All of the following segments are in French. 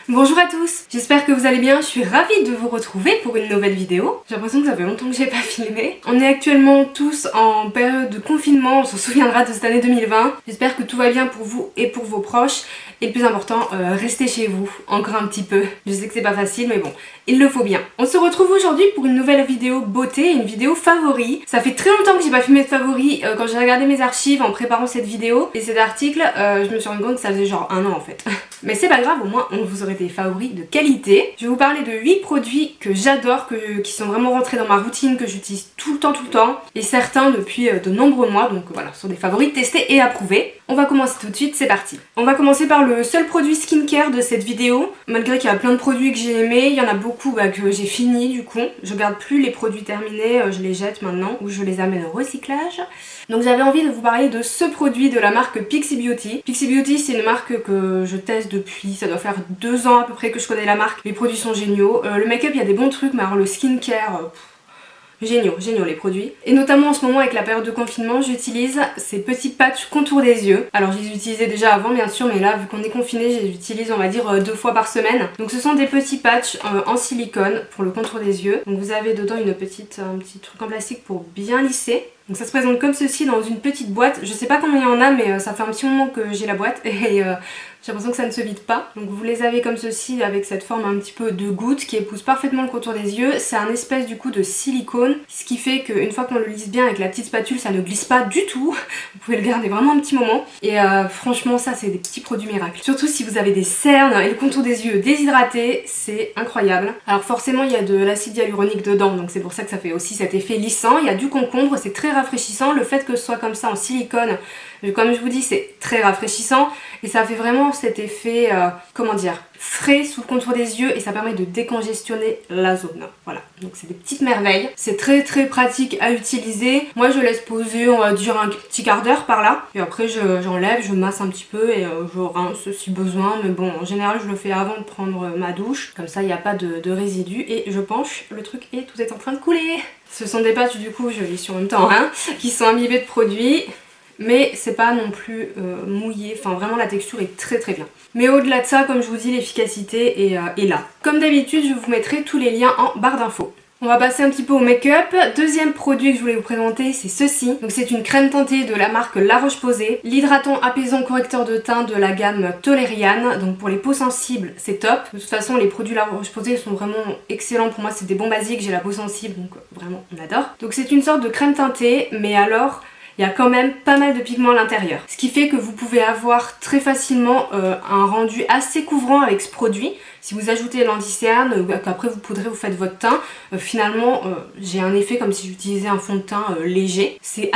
Bonjour à tous, j'espère que vous allez bien, je suis ravie de vous retrouver pour une nouvelle vidéo. J'ai l'impression que ça fait longtemps que j'ai pas filmé. On est actuellement tous en période de confinement, on se souviendra de cette année 2020. J'espère que tout va bien pour vous et pour vos proches. Et le plus important, restez chez vous, encore un petit peu. Je sais que c'est pas facile, mais bon, il le faut bien. On se retrouve aujourd'hui pour une nouvelle vidéo beauté, une vidéo favori. Ça fait très longtemps que j'ai pas filmé de favori. Quand j'ai regardé mes archives en préparant cette vidéo et cet article, je me suis rendu compte que ça faisait genre un an en fait. Mais c'est pas grave, au moins on vous aurait des favoris de qualité. Je vais vous parler de 8 produits que j'adore, qui sont vraiment rentrés dans ma routine, que j'utilise tout le temps, et certains depuis de nombreux mois, donc voilà, ce sont des favoris testés et approuvés. On va commencer tout de suite, c'est parti. On va commencer par le seul produit skincare de cette vidéo. Malgré qu'il y a plein de produits que j'ai aimés, il y en a beaucoup que j'ai fini du coup. Je garde plus les produits terminés, je les jette maintenant ou je les amène au recyclage. Donc j'avais envie de vous parler de ce produit de la marque Pixi Beauty. Pixi Beauty, c'est une marque que je teste depuis, ça doit faire 2 ans à peu près que je connais la marque. Les produits sont géniaux. Le make-up, il y a des bons trucs, mais alors le skincare... géniaux les produits. Et notamment en ce moment avec la période de confinement, j'utilise ces petits patchs contour des yeux. Alors je les utilisais déjà avant bien sûr, mais là vu qu'on est confiné, je les utilise on va dire 2 fois par semaine. Donc ce sont des petits patchs en silicone pour le contour des yeux. Donc vous avez dedans un petit truc en plastique pour bien lisser. Donc ça se présente comme ceci dans une petite boîte. Je sais pas combien il y en a, mais ça fait un petit moment que j'ai la boîte et j'ai l'impression que ça ne se vide pas. Donc vous les avez comme ceci avec cette forme un petit peu de goutte qui épouse parfaitement le contour des yeux. C'est un espèce du coup de silicone, ce qui fait qu'une fois qu'on le lisse bien avec la petite spatule, ça ne glisse pas du tout. Vous pouvez le garder vraiment un petit moment. Et franchement ça c'est des petits produits miracles. Surtout si vous avez des cernes et le contour des yeux déshydraté, c'est incroyable. Alors forcément il y a de l'acide hyaluronique dedans, donc c'est pour ça que ça fait aussi cet effet lissant. Il y a du concombre, c'est très rafraîchissant. Le fait que ce soit comme ça en silicone, comme je vous dis, c'est très rafraîchissant et ça fait vraiment cet effet, comment dire, frais sous le contour des yeux et ça permet de décongestionner la zone. Voilà, donc c'est des petites merveilles. C'est très pratique à utiliser. Moi je laisse poser, on va dire un petit quart d'heure par là et après j'enlève, je masse un petit peu et je rince si besoin. Mais bon, en général je le fais avant de prendre ma douche, comme ça il n'y a pas de résidus et je penche le truc et tout est en train de couler. Ce sont des patchs du coup, je lis sur en même temps, hein, qui sont imbibés de produits. Mais c'est pas non plus mouillé, enfin vraiment la texture est très bien. Mais au-delà de ça, comme je vous dis, l'efficacité est là. Comme d'habitude, je vous mettrai tous les liens en barre d'infos. On va passer un petit peu au make-up. Deuxième produit que je voulais vous présenter, c'est ceci. Donc c'est une crème teintée de la marque La Roche-Posay. L'hydratant apaisant correcteur de teint de la gamme Toleriane. Donc pour les peaux sensibles, c'est top. De toute façon, les produits La Roche-Posay sont vraiment excellents. Pour moi, c'est des bons basiques. J'ai la peau sensible, donc vraiment, on adore. Donc c'est une sorte de crème teintée, mais alors... il y a quand même pas mal de pigments à l'intérieur. Ce qui fait que vous pouvez avoir très facilement un rendu assez couvrant avec ce produit. Si vous ajoutez l'anti-cerne, qu'après vous poudrez, vous faites votre teint, finalement j'ai un effet comme si j'utilisais un fond de teint léger. C'est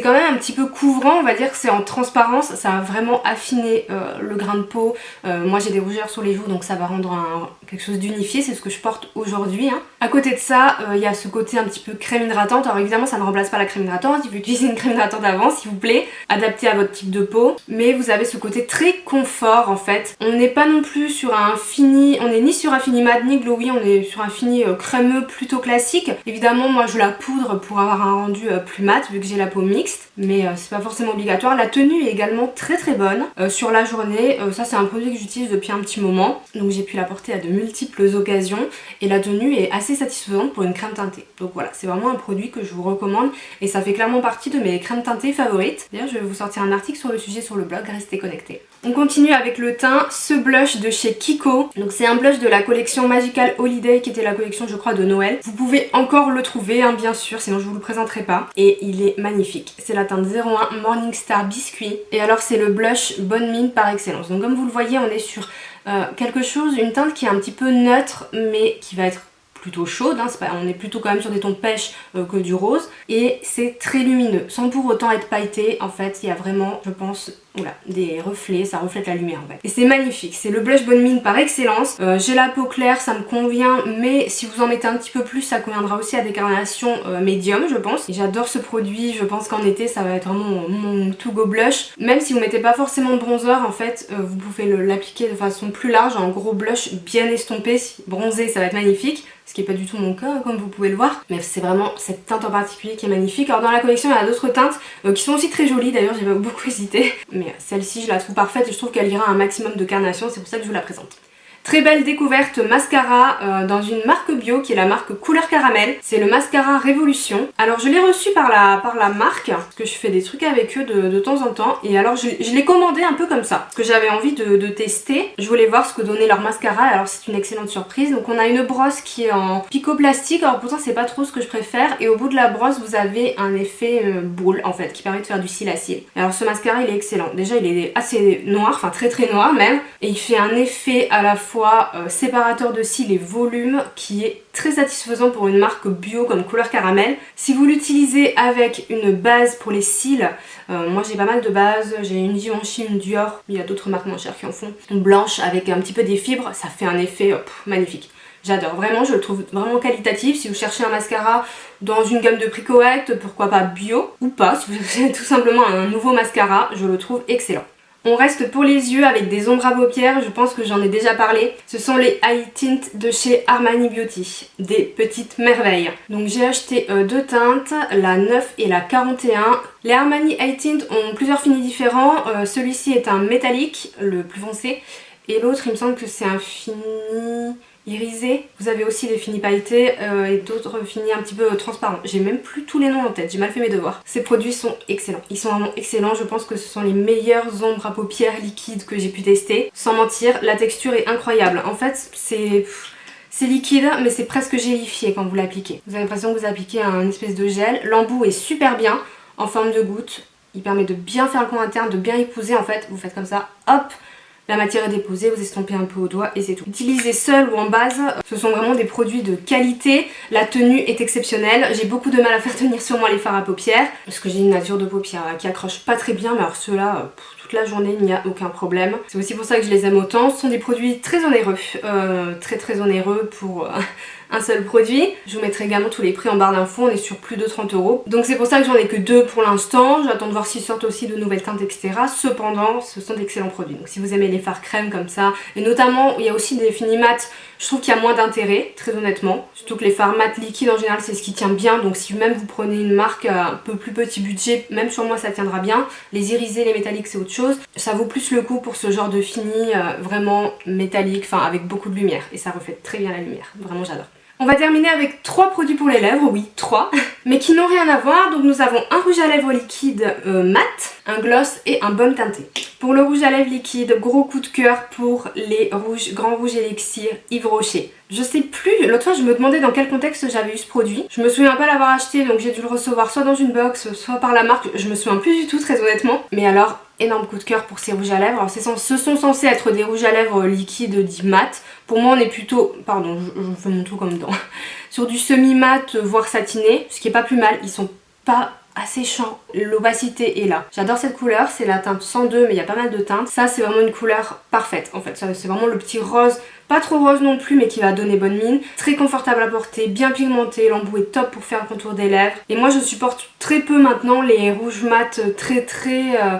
quand même un petit peu couvrant, on va dire que c'est en transparence, ça va vraiment affiner le grain de peau. Moi j'ai des rougeurs sur les joues donc ça va rendre quelque chose d'unifié, c'est ce que je porte aujourd'hui. Hein. À côté de ça, il y a ce côté un petit peu crème hydratante. Alors évidemment ça ne remplace pas la crème hydratante, il faut utiliser une crème hydratante avant s'il vous plaît, adaptée à votre type de peau. Mais vous avez ce côté très confort en fait. On n'est pas non plus sur un fini, on n'est ni sur un fini mat ni glowy, on est sur un fini crémeux plutôt classique. Évidemment moi je la poudre pour avoir un rendu plus mat vu que j'ai la peau mixte, mais c'est pas forcément obligatoire. La tenue est également très bonne sur la journée. Ça c'est un produit que j'utilise depuis un petit moment, donc j'ai pu la porter à de multiples occasions et la tenue est assez satisfaisante pour une crème teintée. Donc voilà, c'est vraiment un produit que je vous recommande et ça fait clairement partie de mes crèmes teintées favorites. D'ailleurs je vais vous sortir un article sur le sujet sur le blog, restez connectés. On continue avec le teint, ce blush de chez Kiko. Donc c'est un blush de la collection Magical Holiday qui était la collection je crois de Noël. Vous pouvez encore le trouver hein, bien sûr, sinon je vous le présenterai pas. Et il est magnifique. C'est la teinte 01 Morning Star Biscuit. Et alors c'est le blush Bonne Mine par excellence. Donc comme vous le voyez on est sur quelque chose, une teinte qui est un petit peu neutre mais qui va être plutôt chaude, hein, on est plutôt quand même sur des tons de pêche que du rose et c'est très lumineux sans pour autant être pailleté. En fait il y a vraiment je pense des reflets, ça reflète la lumière en fait et c'est magnifique, c'est le blush Bonne Mine par excellence. J'ai la peau claire, ça me convient, mais si vous en mettez un petit peu plus ça conviendra aussi à des carnations médium je pense. J'adore ce produit, je pense qu'en été ça va être vraiment mon to go blush. Même si vous mettez pas forcément de bronzer en fait vous pouvez l'appliquer de façon plus large, en gros blush bien estompé, bronzé ça va être magnifique. Ce qui n'est pas du tout mon cas comme vous pouvez le voir, mais c'est vraiment cette teinte en particulier qui est magnifique. Alors dans la collection il y a d'autres teintes qui sont aussi très jolies, d'ailleurs j'ai beaucoup hésité, mais celle-ci je la trouve parfaite et je trouve qu'elle ira à un maximum de carnation, c'est pour ça que je vous la présente. Très belle découverte mascara dans une marque bio qui est la marque Couleur Caramel. C'est le mascara Révolution. Alors je l'ai reçu par la marque, parce que je fais des trucs avec eux de temps en temps. Et alors je l'ai commandé un peu comme ça, parce que j'avais envie de tester. Je voulais voir ce que donnait leur mascara, alors c'est une excellente surprise. Donc on a une brosse qui est en picot plastique, alors pourtant c'est pas trop ce que je préfère. Et au bout de la brosse vous avez un effet boule en fait, qui permet de faire du cils à cils. Alors ce mascara il est excellent. Déjà il est assez noir, enfin très noir même. Et il fait un effet à la fois séparateur de cils et volume qui est très satisfaisant pour une marque bio comme Couleur Caramel. Si vous l'utilisez avec une base pour les cils, moi j'ai pas mal de bases, j'ai une Givenchy, une Dior, il y a d'autres marques moins chères qui en font, une blanche avec un petit peu des fibres, ça fait un effet magnifique. J'adore, vraiment je le trouve vraiment qualitatif. Si vous cherchez un mascara dans une gamme de prix correcte, pourquoi pas bio, ou pas, si vous cherchez tout simplement un nouveau mascara, je le trouve excellent. On reste pour les yeux avec des ombres à paupières, je pense que j'en ai déjà parlé. Ce sont les Eye Tint de chez Armani Beauty, des petites merveilles. Donc j'ai acheté deux teintes, la 9 et la 41. Les Armani Eye Tint ont plusieurs finis différents, celui-ci est un métallique, le plus foncé, et l'autre il me semble que c'est un fini irisé. Vous avez aussi des finis pailletés et d'autres finis un petit peu transparents. J'ai même plus tous les noms en tête, j'ai mal fait mes devoirs. Ces produits sont excellents, ils sont vraiment excellents. Je pense que ce sont les meilleures ombres à paupières liquides que j'ai pu tester. Sans mentir, la texture est incroyable. En fait, c'est liquide mais c'est presque gélifié quand vous l'appliquez. Vous avez l'impression que vous appliquez un espèce de gel. L'embout est super bien, en forme de goutte. Il permet de bien faire le coin interne, de bien épouser en fait. Vous faites comme ça, hop, la matière est déposée, vous estompez un peu au doigt et c'est tout. Utilisez seul ou en base, ce sont vraiment des produits de qualité. La tenue est exceptionnelle. J'ai beaucoup de mal à faire tenir sur moi les fards à paupières, parce que j'ai une nature de paupières qui accroche pas très bien, mais alors ceux-là, toute la journée, il n'y a aucun problème. C'est aussi pour ça que je les aime autant. Ce sont des produits très onéreux, très onéreux pour un seul produit. Je vous mettrai également tous les prix en barre d'infos, on est sur plus de 30 €. Donc c'est pour ça que j'en ai que deux pour l'instant. J'attends de voir s'ils sortent aussi de nouvelles teintes, etc. Cependant, ce sont d'excellents produits. Donc si vous aimez les fards crème comme ça, et notamment il y a aussi des finis mat, je trouve qu'il y a moins d'intérêt, très honnêtement. Surtout que les fards mat liquides en général c'est ce qui tient bien. Donc si même vous prenez une marque un peu plus petit budget, même sur moi ça tiendra bien. Les irisés, les métalliques c'est autre chose. Ça vaut plus le coup pour ce genre de fini vraiment métallique, enfin avec beaucoup de lumière. Et ça reflète très bien la lumière, vraiment j'adore. On va terminer avec 3 produits pour les lèvres, oui 3, mais qui n'ont rien à voir. Donc nous avons un rouge à lèvres liquide mat, un gloss et un baume teinté. Pour le rouge à lèvres liquide, gros coup de cœur pour les grands rouges élixir Yves Rocher. Je sais plus, l'autre fois je me demandais dans quel contexte j'avais eu ce produit. Je me souviens pas l'avoir acheté, donc j'ai dû le recevoir soit dans une box, soit par la marque. Je me souviens plus du tout très honnêtement. Mais alors, énorme coup de cœur pour ces rouges à lèvres. Alors ce sont censés être des rouges à lèvres liquides dits mat. Pour moi on est plutôt, pardon je fais mon tout comme dedans, sur du semi-mat voire satiné, ce qui est pas plus mal. Ils sont pas asséchants, l'opacité est là. J'adore cette couleur, c'est la teinte 102 mais il y a pas mal de teintes. Ça c'est vraiment une couleur parfaite en fait, c'est vraiment le petit rose, pas trop rose non plus mais qui va donner bonne mine. Très confortable à porter, bien pigmenté, l'embout est top pour faire le contour des lèvres. Et moi je supporte très peu maintenant les rouges mat très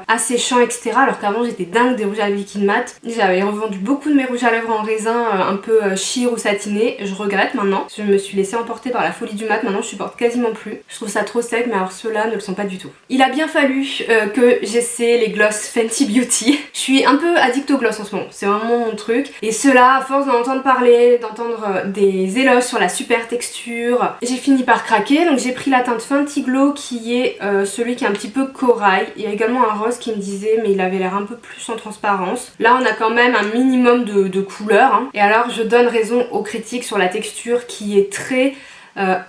asséchants etc. Alors qu'avant j'étais dingue des rouges à lèvres liquides mat. J'avais revendu beaucoup de mes rouges à lèvres en raisin un peu sheer ou satiné. Je regrette maintenant, je me suis laissée emporter par la folie du mat, maintenant je supporte quasiment plus. Je trouve ça trop sec mais alors ceux-là ne le sont pas du tout. Il a bien fallu que j'essaie les gloss Fenty Beauty. Je suis un peu addict aux gloss en ce moment, c'est vraiment mon truc. Et ceux-là, à force d'en entendre parler, d'entendre des éloges sur la super texture, j'ai fini par craquer. Donc j'ai pris la teinte Fenty Glow qui est celui qui est un petit peu corail. Il y a également un rose qui me disait mais il avait l'air un peu plus en transparence. Là on a quand même un minimum de couleur hein. Et alors je donne raison aux critiques sur la texture qui est très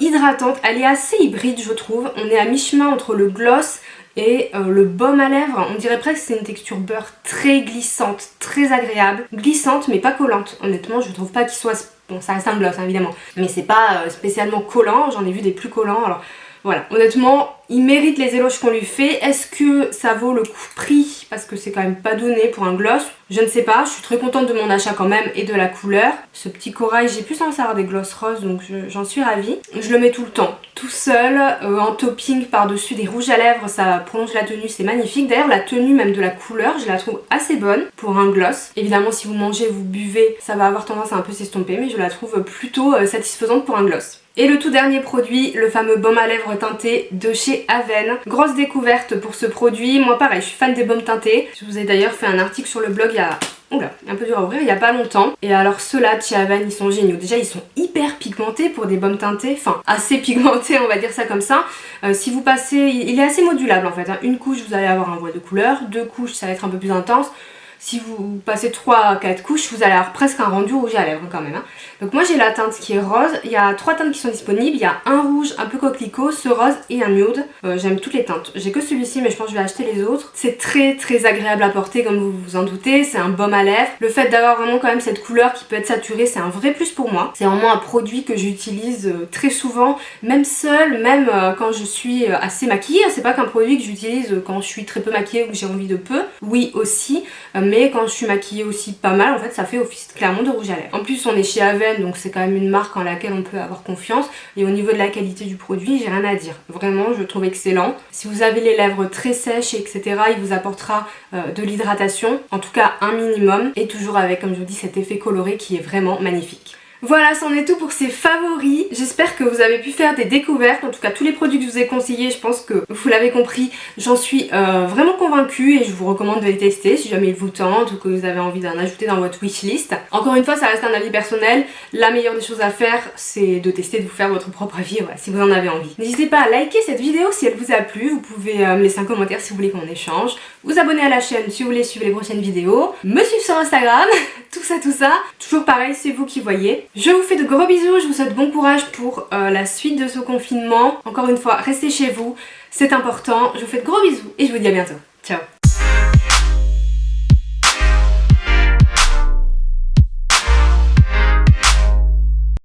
hydratante. Elle est assez hybride je trouve. On est à mi-chemin entre le gloss et le baume à lèvres. On dirait presque que c'est une texture beurre très glissante, très agréable. Glissante mais pas collante. Honnêtement je trouve pas qu'il soit... Bon ça reste un gloss hein, évidemment. Mais c'est pas spécialement collant. J'en ai vu des plus collants. Alors voilà, honnêtement, il mérite les éloges qu'on lui fait. Est-ce que ça vaut le coup prix? Parce que c'est quand même pas donné pour un gloss. Je ne sais pas, je suis très contente de mon achat quand même et de la couleur. Ce petit corail, j'ai plus envie d'avoir des gloss roses donc j'en suis ravie. Je le mets tout le temps, tout seul, en topping par-dessus des rouges à lèvres, ça prolonge la tenue, c'est magnifique. D'ailleurs la tenue même de la couleur, je la trouve assez bonne pour un gloss. Évidemment si vous mangez, vous buvez, ça va avoir tendance à un peu s'estomper mais je la trouve plutôt satisfaisante pour un gloss. Et le tout dernier produit, le fameux baume à lèvres teinté de chez Aven. Grosse découverte pour ce produit, moi pareil, je suis fan des baumes teintés. Je vous ai d'ailleurs fait un article sur le blog il y a Oula, un peu dur à ouvrir, il y a pas longtemps. Et alors ceux-là de chez Avène, ils sont géniaux. Déjà, ils sont hyper pigmentés pour des baumes teintés, enfin assez pigmentés, on va dire ça comme ça. Si vous passez, il est assez modulable en fait, hein. Une couche, vous allez avoir un voile de couleur, deux couches, ça va être un peu plus intense. Si vous passez 3 à 4 couches, vous allez avoir presque un rendu rouge à lèvres quand même, hein. Donc moi j'ai la teinte qui est rose, il y a 3 teintes qui sont disponibles, il y a un rouge un peu coquelicot, ce rose et un nude. J'aime toutes les teintes, j'ai que celui-ci mais je pense que je vais acheter les autres. C'est très agréable à porter comme vous vous en doutez, c'est un baume à lèvres. Le fait d'avoir vraiment quand même cette couleur qui peut être saturée, c'est un vrai plus pour moi. C'est vraiment un produit que j'utilise très souvent, même seule, même quand je suis assez maquillée. C'est pas qu'un produit que j'utilise quand je suis très peu maquillée ou que j'ai envie de peu, oui aussi, mais quand je suis maquillée aussi pas mal, en fait ça fait office clairement de rouge à lèvres. En plus on est chez Avène, donc c'est quand même une marque en laquelle on peut avoir confiance, et au niveau de la qualité du produit, j'ai rien à dire. Vraiment, je le trouve excellent. Si vous avez les lèvres très sèches, etc., il vous apportera de l'hydratation, en tout cas un minimum, et toujours avec, comme je vous dis, cet effet coloré qui est vraiment magnifique. Voilà, c'en est tout pour ces favoris. J'espère que vous avez pu faire des découvertes. En tout cas, tous les produits que je vous ai conseillés, je pense que vous l'avez compris, j'en suis vraiment convaincue et je vous recommande de les tester si jamais ils vous tentent ou que vous avez envie d'en ajouter dans votre wishlist. Encore une fois, ça reste un avis personnel. La meilleure des choses à faire, c'est de tester, de vous faire votre propre avis, voilà, si vous en avez envie. N'hésitez pas à liker cette vidéo si elle vous a plu. Vous pouvez me laisser un commentaire si vous voulez qu'on échange. Vous abonner à la chaîne si vous voulez suivre les prochaines vidéos. Me suivre sur Instagram, tout ça. Toujours pareil, c'est vous qui voyez. Je vous fais de gros bisous, je vous souhaite bon courage pour la suite de ce confinement. Encore une fois, restez chez vous, c'est important. Je vous fais de gros bisous et je vous dis à bientôt. Ciao.